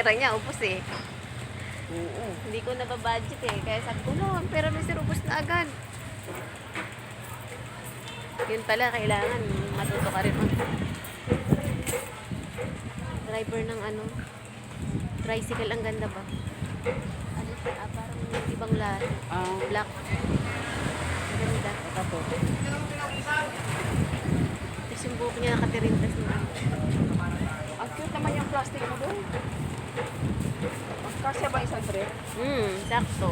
pera niya, ubos eh. Oo. Hindi ko nababudget eh. Kaya sabi ko, no, ang pera ni sir, ubos na agad. Yun pala, kailangan matuto ka rin mag driver ng ano, tricycle. Ang ganda ba? Ano siya, parang ibang lahat. Black. Ang ganda. Tapos, Tapos yung buhok niya nakatirintas na. ang cute naman yung plastic mo doon. Kasya ba isang tray? Sakto.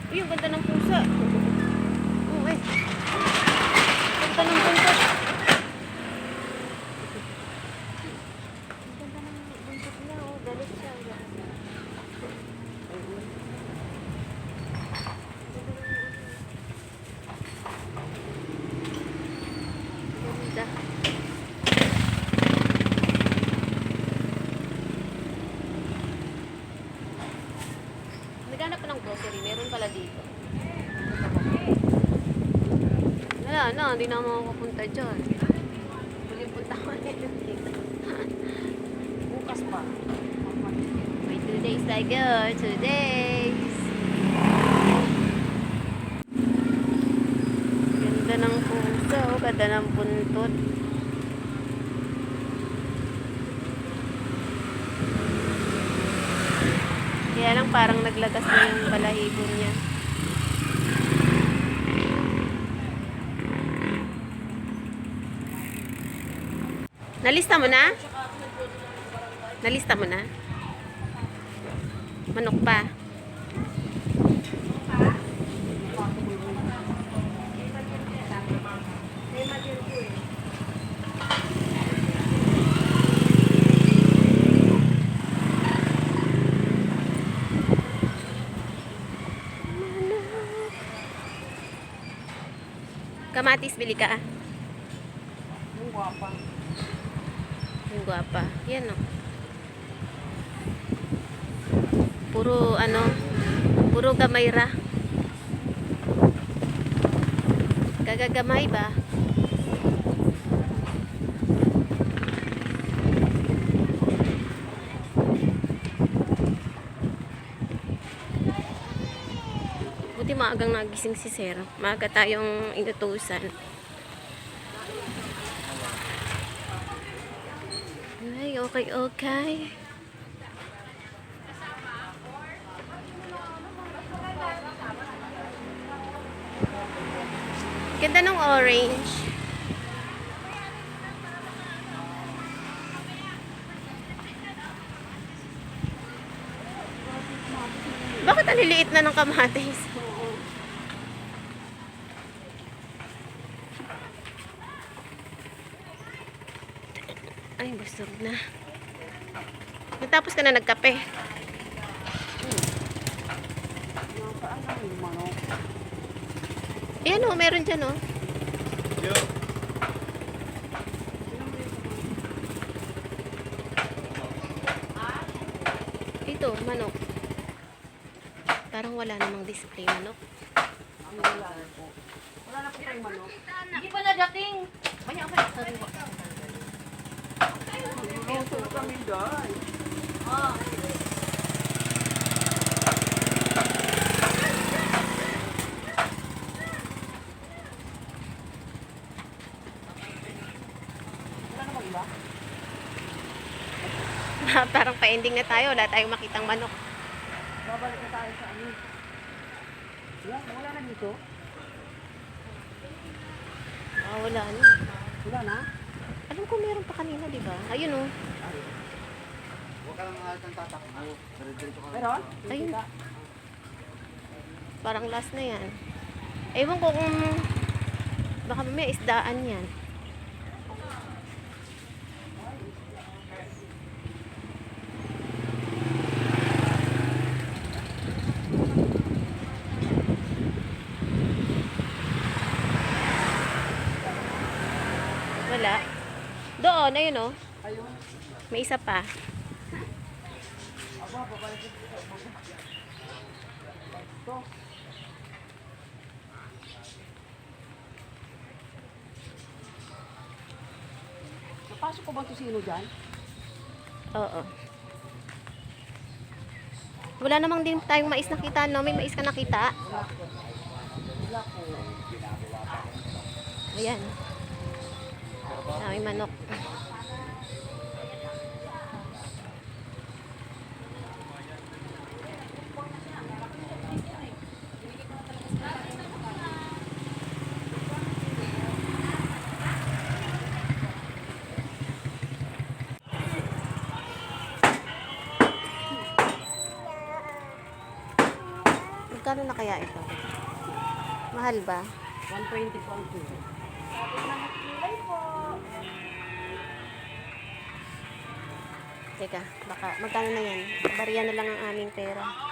Uy, ang ganda ng pusa. Oh, eh. Ang ganda ng buntot. Ang ganda ng buntot niya. Oh, galit siya. Ganda. Naghanap pa ng grocery. Meron pala dito. Wala na, hindi na ako makapunta dyan. Huling punta ko na yun dito. Bukas pa. May 2 days tayo. 2 days. Ganda ng puso. Ganda ng buntot. Kaya lang parang naglagas na yung balahibo niya. Nalista mo na? Nalista mo na? Manok pa. Kamatis, bili ka. Yung guwapa. Yung guwapa. Yan o. Puro ano, puro gamay ra. Kagagamay ba? Buti maagang nagising si Sir. Maaga tayong inutusan. Ay, okay, okay. Ganda ng orange. Bakit ang liliit na ng kamatis? Ay, busog na. Natapos ka na nagkape. Nasaan na yung manok? Ayan o, meron dyan o. Ito, manok. Parang wala namang display manok. Wala na po. Wala na po tayong manok. Hindi pa nadating. Banyak pa. Ayun, tulog kami guys. Wala na mag iba? Parang pa-ending na tayo. Wala tayong makitang manok. Babalik na tayo sa ano. Wala na dito? Wala na. Wala na? Alam ko meron pa kanina, di ba? Ayun o. Huwag ka lang ng tatakbo. Diretso ka. Meron? Ayun. Parang last na yan. Ewan ko kung baka may isdaan yan. kabila. Doon, ayun oh. Ayun. May isa pa. Aba, babalik ko dito. Ito. Napasok ko ba ito sino dyan? Oo. Wala namang din tayong mais nakita, no? May mais ka nakita? Wala ko. Ayan. May manok. Magkano na kaya ito? Mahal ba? 120 po ang kilo. Teka, baka magkano na yan? Bariya na lang ang aming pera.